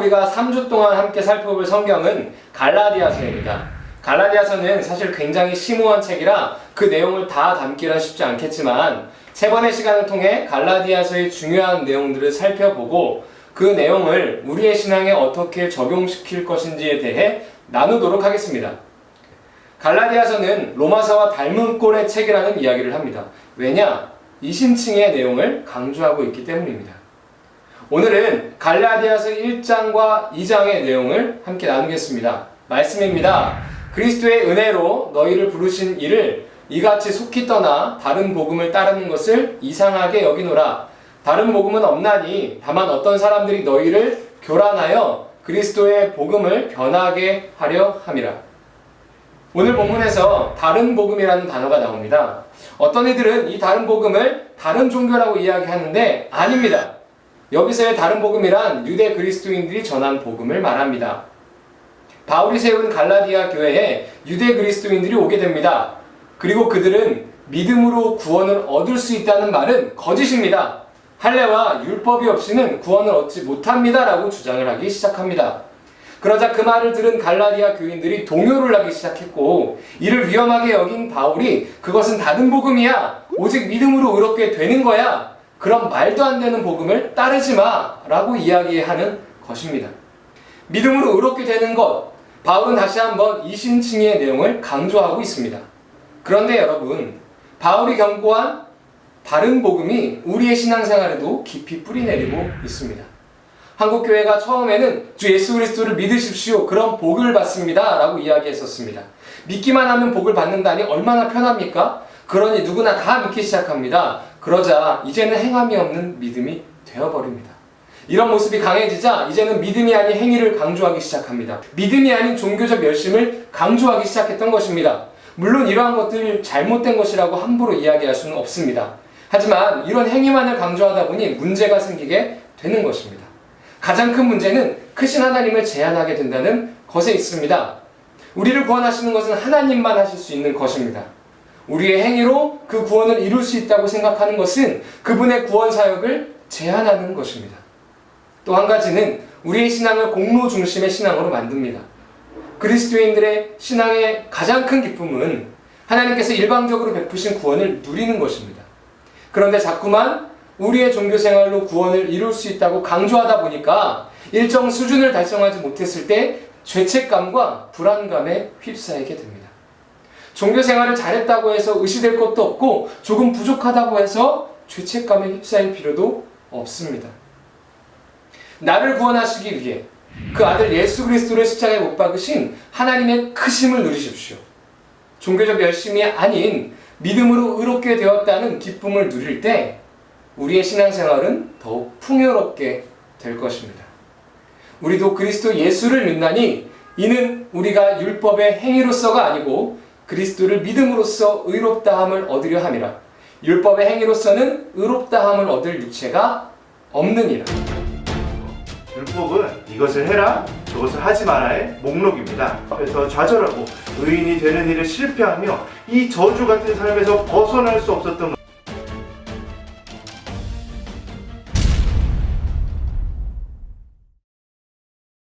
우리가 3주 동안 함께 살펴볼 성경은 갈라디아서입니다. 갈라디아서는 사실 굉장히 심오한 책이라 그 내용을 다 담기란 쉽지 않겠지만 3번의 시간을 통해 갈라디아서의 중요한 내용들을 살펴보고 그 내용을 우리의 신앙에 어떻게 적용시킬 것인지에 대해 나누도록 하겠습니다. 갈라디아서는 로마서와 닮은 꼴의 책이라는 이야기를 합니다. 왜냐? 이신칭의 내용을 강조하고 있기 때문입니다. 오늘은 갈라디아서 1장과 2장의 내용을 함께 나누겠습니다. 말씀입니다. 그리스도의 은혜로 너희를 부르신 이를 이같이 속히 떠나 다른 복음을 따르는 것을 이상하게 여기노라. 다른 복음은 없나니 다만 어떤 사람들이 너희를 교란하여 그리스도의 복음을 변하게 하려 함이라. 오늘 본문에서 다른 복음이라는 단어가 나옵니다. 어떤 이들은 이 다른 복음을 다른 종교라고 이야기하는데 아닙니다. 여기서의 다른 복음이란 유대 그리스도인들이 전한 복음을 말합니다. 바울이 세운 갈라디아 교회에 유대 그리스도인들이 오게 됩니다. 그리고 그들은 믿음으로 구원을 얻을 수 있다는 말은 거짓입니다. 할례와 율법이 없이는 구원을 얻지 못합니다 라고 주장을 하기 시작합니다. 그러자 그 말을 들은 갈라디아 교인들이 동요를 하기 시작했고 이를 위험하게 여긴 바울이 그것은 다른 복음이야. 오직 믿음으로 의롭게 되는 거야. 그런 말도 안 되는 복음을 따르지 마 라고 이야기하는 것입니다. 믿음으로 의롭게 되는 것, 바울은 다시 한번 이신칭의 내용을 강조하고 있습니다. 그런데 여러분, 바울이 경고한 다른 복음이 우리의 신앙생활에도 깊이 뿌리내리고 있습니다. 한국교회가 처음에는 주 예수 그리스도를 믿으십시오. 그럼 복을 받습니다 라고 이야기했었습니다. 믿기만 하면 복을 받는다니 얼마나 편합니까? 그러니 누구나 다 믿기 시작합니다. 그러자 이제는 행함이 없는 믿음이 되어버립니다. 이런 모습이 강해지자 이제는 믿음이 아닌 행위를 강조하기 시작합니다. 믿음이 아닌 종교적 열심을 강조하기 시작했던 것입니다. 물론 이러한 것들 잘못된 것이라고 함부로 이야기할 수는 없습니다. 하지만 이런 행위만을 강조하다 보니 문제가 생기게 되는 것입니다. 가장 큰 문제는 크신 하나님을 제한하게 된다는 것에 있습니다. 우리를 구원하시는 것은 하나님만 하실 수 있는 것입니다. 우리의 행위로 그 구원을 이룰 수 있다고 생각하는 것은 그분의 구원 사역을 제한하는 것입니다. 또 한 가지는 우리의 신앙을 공로 중심의 신앙으로 만듭니다. 그리스도인들의 신앙의 가장 큰 기쁨은 하나님께서 일방적으로 베푸신 구원을 누리는 것입니다. 그런데 자꾸만 우리의 종교생활로 구원을 이룰 수 있다고 강조하다 보니까 일정 수준을 달성하지 못했을 때 죄책감과 불안감에 휩싸이게 됩니다. 종교생활을 잘했다고 해서 의시될 것도 없고 조금 부족하다고 해서 죄책감에 휩싸일 필요도 없습니다. 나를 구원하시기 위해 그 아들 예수 그리스도를 십자가에 못 박으신 하나님의 크심을 누리십시오. 종교적 열심이 아닌 믿음으로 의롭게 되었다는 기쁨을 누릴 때 우리의 신앙생활은 더욱 풍요롭게 될 것입니다. 우리도 그리스도 예수를 믿나니 이는 우리가 율법의 행위로서가 아니고 그리스도를 믿음으로써 의롭다함을 얻으려 함이라. 율법의 행위로서는 의롭다함을 얻을 육체가 없느니라. 율법은 이것을 해라, 저것을 하지 마라의 목록입니다. 그래서 좌절하고 의인이 되는 일에 실패하며 이 저주 같은 삶에서 벗어날 수 없었던